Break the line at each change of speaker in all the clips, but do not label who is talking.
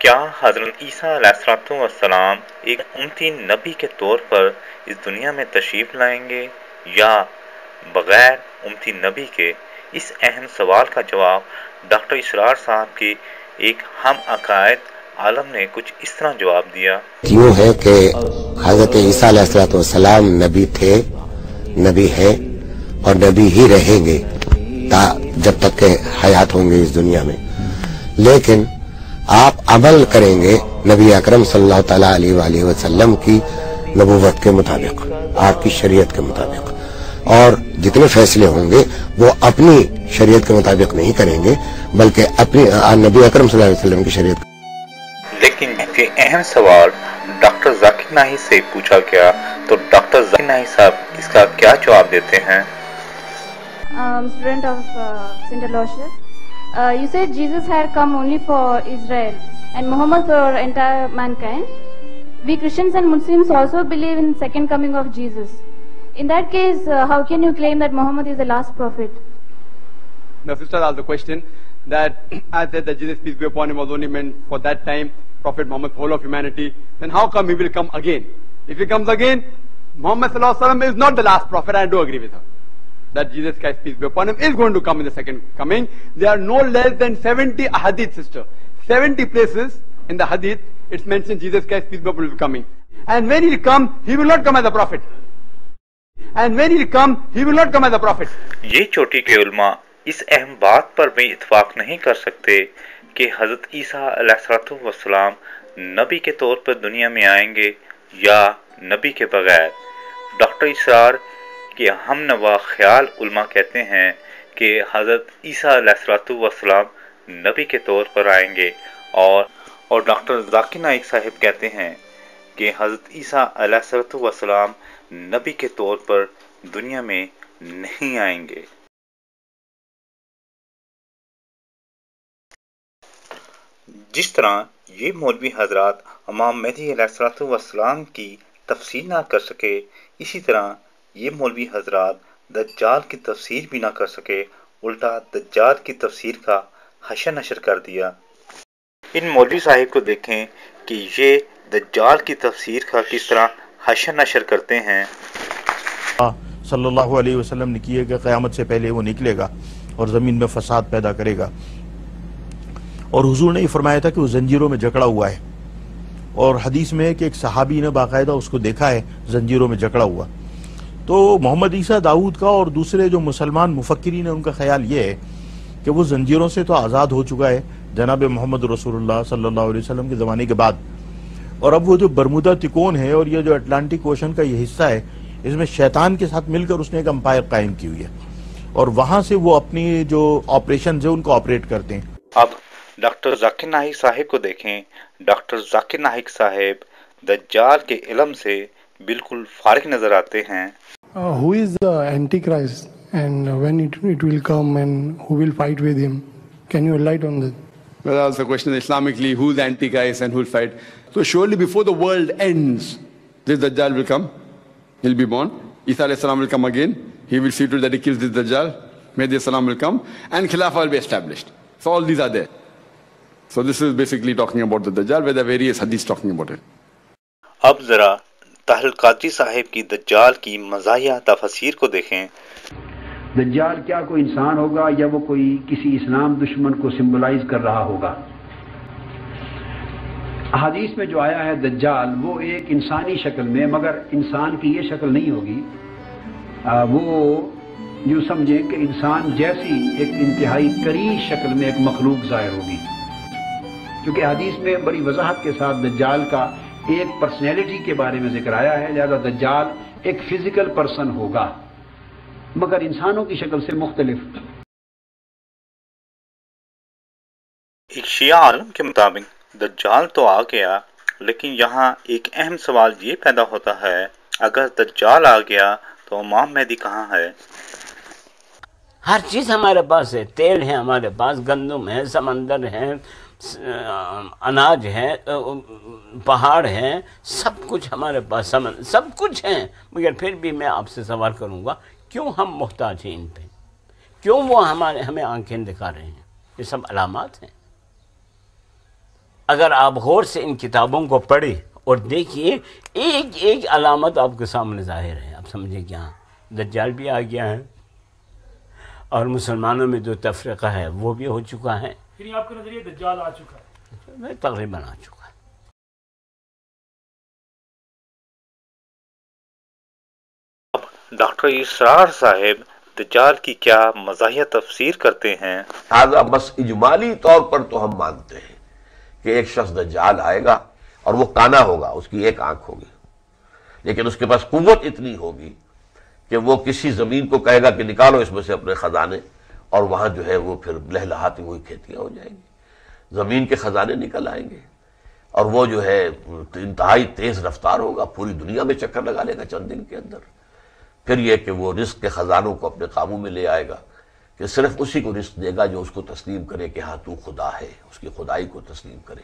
کیا حضرت عیسیٰ علیہ السلام ایک امتی نبی کے طور پر اس دنیا میں تشریف لائیں گے یا بغیر امتی نبی کے؟ اس اہم سوال کا جواب ڈاکٹر اسرار صاحب کی ایک ہم عقائد عالم نے کچھ اس طرح جواب دیا۔
یوں ہے کہ حضرت عیسیٰ علیہ السلام نبی تھے، نبی ہیں اور نبی ہی رہیں گے جب تک کہ حیات ہوں گے اس دنیا میں، لیکن آپ عمل کریں گے نبی اکرم صلی اللہ تعالیٰ علیہ وآلہ وسلم کی نبوت کے مطابق، آپ کی شریعت کے مطابق، اور جتنے فیصلے ہوں گے وہ اپنی شریعت کے مطابق نہیں کریں گے بلکہ اپنی نبی اکرم صلی اللہ علیہ وسلم کی شریعت۔
لیکن یہ اہم سوال ڈاکٹر ذاکر ناہی سے پوچھا گیا تو ڈاکٹر ذاکر ناہی صاحب اس کا کیا جواب دیتے ہیں؟
Student of St. Aloysius, you said Jesus had come only for Israel and Muhammad for entire mankind. We Christians and Muslims also believe in second coming of Jesus. In that case, how can you claim that Muhammad is the last prophet?
The sister asked the question that I said that Jesus, peace be upon him, was only meant for that time, Prophet Muhammad, for whole of humanity. Then how come he will come again? If he comes again, Muhammad sallallahu alaihi wasallam is not the last prophet. I do agree with her that Jesus Christ, peace be upon him, is going to come in the second coming. There are no less than 70 hadith, sister. 70 places in the hadith it's mentioned Jesus Christ, peace be upon him, will be coming. And when he will come, he will not come as a prophet. And when he will come, he will not come as a prophet.
یہ چوٹی کے علماء اس اہم بات پر بھی اتفاق نہیں کر سکتے کہ حضرت عیسیٰ علیہ السلام نبی کے طور پر دنیا میں آئیں گے یا نبی کے بغیر۔ ڈاکٹر اسرار کے ہم نوا خیال علماء کہتے ہیں کہ حضرت عیسیٰ علیہ السلام نبی کے طور پر آئیں گے، اور ڈاکٹر ذاکر نائک صاحب کہتے ہیں کہ حضرت عیسیٰ علیہ السلام نبی کے طور پر دنیا میں نہیں آئیں گے۔ جس طرح یہ مولوی حضرات امام مہدی علیہ السلام کی تفسیر نہ کر سکے، اسی طرح یہ مولوی حضرات دجال کی تفسیر بھی نہ کر سکے، الٹا دجال کی تفسیر کا حشر نشر کر دیا۔ ان مولوی صاحب کو دیکھیں کہ یہ دجال کی تفسیر کا کس طرح حشر نشر کرتے ہیں۔
صلی اللہ علیہ وسلم نے کیے کہ قیامت سے پہلے وہ نکلے گا اور زمین میں فساد پیدا کرے گا، اور حضور نے یہ فرمایا تھا کہ وہ زنجیروں میں جکڑا ہوا ہے، اور حدیث میں ہے کہ ایک صحابی نے باقاعدہ اس کو دیکھا ہے زنجیروں میں جکڑا ہوا۔ تو محمد عیسیٰ داؤد کا اور دوسرے جو مسلمان مفکرین ہیں ان کا خیال یہ ہے کہ وہ زنجیروں سے تو آزاد ہو چکا ہے جناب محمد رسول اللہ صلی اللہ علیہ وسلم کے زمانے کے بعد، اور اب وہ جو برمودا تکون ہے اور یہ جو اٹلانٹک اوشن کا یہ حصہ ہے، اس میں شیطان کے ساتھ مل کر اس نے ایک امپائر قائم کی ہوئی ہے، اور وہاں سے وہ اپنی جو آپریشنز ہیں ان کو آپریٹ کرتے ہیں۔
اب ڈاکٹر ذاکر ناہک صاحب کو دیکھیں۔ ڈاکٹر ذاکر ناہک صاحب دجال کے علم سے بالکل فارغ نظر آتے ہیں۔
Who is the Antichrist and when it will come and who will fight with him? Can you enlighten on that?
Well, that's the question Islamically, who's the Antichrist and who'll fight? So surely before the world ends, this Dajjal will come. He'll be born. Isa alayhi salam will come again. He will see to it that he kills this Dajjal. Mahdi salam will come and Khilafah will be established. So all these are there. So this is basically talking about the Dajjal, where there are various hadiths talking about it.
اب ذرا طاہر القادری صاحب کی دجال کی مزاحیہ تفسیر کو دیکھیں۔
دجال کیا کوئی انسان ہوگا یا وہ کوئی کسی اسلام دشمن کو سمبلائز کر رہا ہوگا؟ حدیث میں جو آیا ہے دجال وہ ایک انسانی شکل میں، مگر انسان کی یہ شکل نہیں ہوگی، وہ یوں سمجھیں کہ انسان جیسی ایک انتہائی قریب شکل میں ایک مخلوق ظاہر ہوگی، کیونکہ حدیث میں بڑی وضاحت کے ساتھ دجال کا ایک پرسنالٹی کے بارے میں ذکر آیا ہے، لہذا دجال ایک فزیکل پرسن ہوگا مگر انسانوں کی شکل سے مختلف۔
ایک شیعہ عالم کے مطابق دجال تو آ گیا، لیکن یہاں ایک اہم سوال یہ پیدا ہوتا ہے، اگر دجال آ گیا تو امام مہدی کہاں ہے؟
ہر چیز ہمارے پاس ہے، تیل ہے ہمارے پاس، گندم ہے، سمندر ہے، اناج ہے، پہاڑ ہیں، سب کچھ ہمارے پاس، سب کچھ ہیں، مگر پھر بھی میں آپ سے سوال کروں گا کیوں ہم محتاج ہیں ان پہ؟ کیوں وہ ہمیں آنکھیں دکھا رہے ہیں؟ یہ سب علامات ہیں۔ اگر آپ غور سے ان کتابوں کو پڑھیں اور دیکھیے، ایک ایک علامت آپ کے سامنے ظاہر ہے. آپ سمجھیں کہ ہاں دجال بھی آ گیا ہے، اور مسلمانوں میں جو تفرقہ ہے وہ بھی ہو چکا ہے.
یعنی آپ کے نظریے دجال آ چکا ہے؟
تقریباً آ چکا ہے.
ڈاکٹر اسرار صاحب دجال کی کیا مزاحیہ تفسیر کرتے ہیں؟
لہٰذا بس اجمالی طور پر تو ہم مانتے ہیں کہ ایک شخص دجال آئے گا اور وہ کانا ہوگا، اس کی ایک آنکھ ہوگی، لیکن اس کے پاس قوت اتنی ہوگی کہ وہ کسی زمین کو کہے گا کہ نکالو اس میں سے اپنے خزانے، اور وہاں جو ہے وہ پھر لہلہاتی ہوئی کھیتیاں ہو جائیں گی، زمین کے خزانے نکل آئیں گے، اور وہ جو ہے انتہائی تیز رفتار ہوگا، پوری دنیا میں چکر لگا لے گا چند دن کے اندر. پھر یہ کہ وہ رزق کے خزانوں کو اپنے قابو میں لے آئے گا کہ صرف اسی کو رزق دے گا جو اس کو تسلیم کرے کہ ہاں تو خدا ہے، اس کی خدائی کو تسلیم کرے.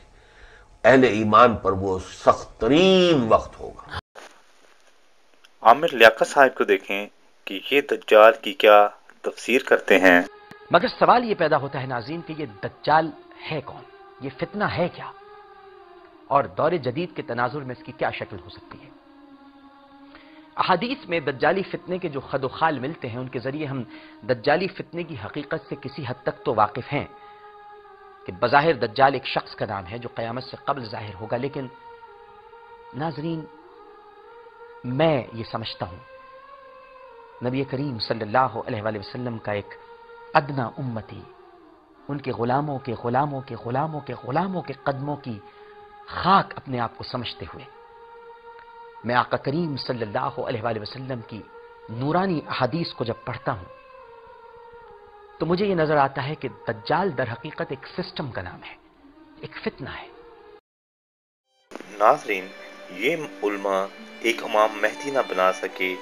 اہل ایمان پر وہ سخت ترین وقت ہوگا.
عامر لیاقت صاحب کو دیکھیں کہ یہ دجال کی کیا تفسیر کرتے ہیں.
مگر سوال یہ پیدا ہوتا ہے ناظرین کہ یہ دجال ہے کون، یہ فتنہ ہے کیا، اور دور جدید کے تناظر میں اس کی کیا شکل ہو سکتی ہے. احادیث میں دجالی فتنے کے جو خد و خال ملتے ہیں، ان کے ذریعے ہم دجالی فتنے کی حقیقت سے کسی حد تک تو واقف ہیں کہ بظاہر دجال ایک شخص کا نام ہے جو قیامت سے قبل ظاہر ہوگا. لیکن ناظرین، میں یہ سمجھتا ہوں نبی کریم صلی اللہ علیہ وآلہ وسلم کا ایک ادنا امتی، ان کے غلاموں کے غلاموں کے غلاموں کے غلاموں کے قدموں کی خاک اپنے آپ کو سمجھتے ہوئے میں آقا کریم صلی اللہ علیہ وآلہ وسلم کی نورانی احادیث کو جب پڑھتا ہوں تو مجھے یہ نظر آتا ہے کہ دجال در حقیقت ایک سسٹم کا نام ہے، ایک فتنہ ہے.
ناظرین، یہ علماء ایک امام مہدی نہ بنا سکے،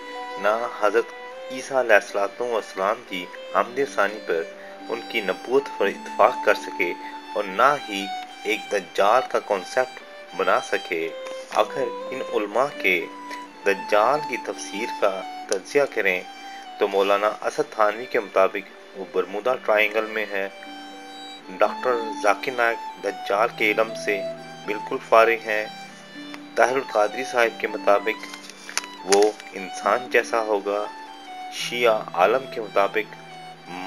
نہ حضرت عیسیٰ علیہ السلام کی آمد ثانی پر ان کی نبوت پر اتفاق کر سکے، اور نہ ہی ایک دجال کا کانسیپٹ بنا سکے. اگر ان علماء کے دجال کی تفسیر کا تجزیہ کریں تو مولانا اسد تھانوی کے مطابق وہ برمودا ٹرائنگل میں ہے. ڈاکٹر ذاکر نائک دجال کے علم سے بالکل فارغ ہیں. طاہر القادری صاحب کے مطابق وہ انسان جیسا ہوگا. شیعہ عالم کے مطابق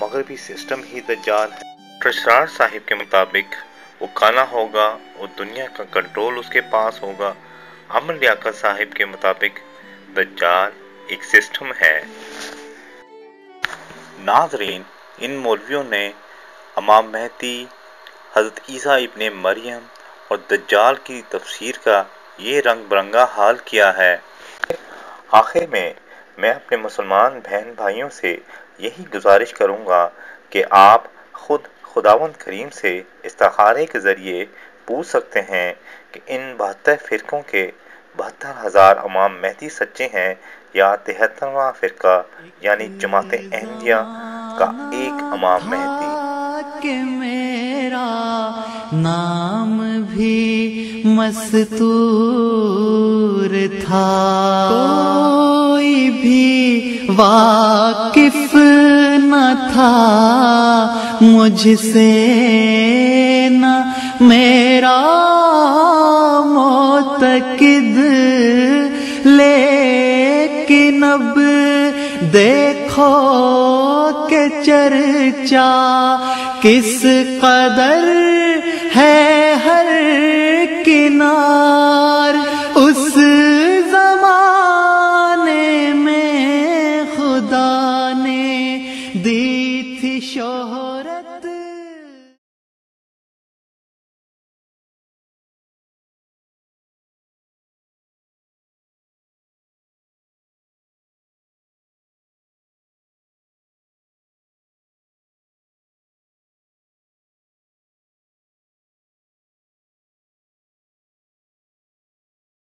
مغربی سسٹم ہی دجال ہے. ڈاکٹر اسرار صاحب کے مطابق وہ کانا ہوگا اور دنیا کا کنٹرول اس کے پاس ہوگا. عامر لیاقت صاحب کے مطابق دجال ایک سسٹم ہے. ناظرین، ان مولویوں نے امام مہدی، حضرت عیسیٰ ابن مریم اور دجال کی تفسیر کا یہ رنگ برنگا حال کیا ہے. آخر میں اپنے مسلمان بہن بھائیوں سے یہی گزارش کروں گا کہ آپ خود خداوند کریم سے استخارے کے ذریعے پوچھ سکتے ہیں کہ ان 72 فرقوں کے 72,000 امام مہدی سچے ہیں یا 73واں فرقہ یعنی جماعت احمدیہ کا ایک امام مہدی.
کہ میرا نام بھی مستور تھا، کوئی بھی واقف نہ تھا مجھ سے نہ میرا معتقد، لیکن اب دیکھو کہ چرچا کس قدر ہے ہر کنارے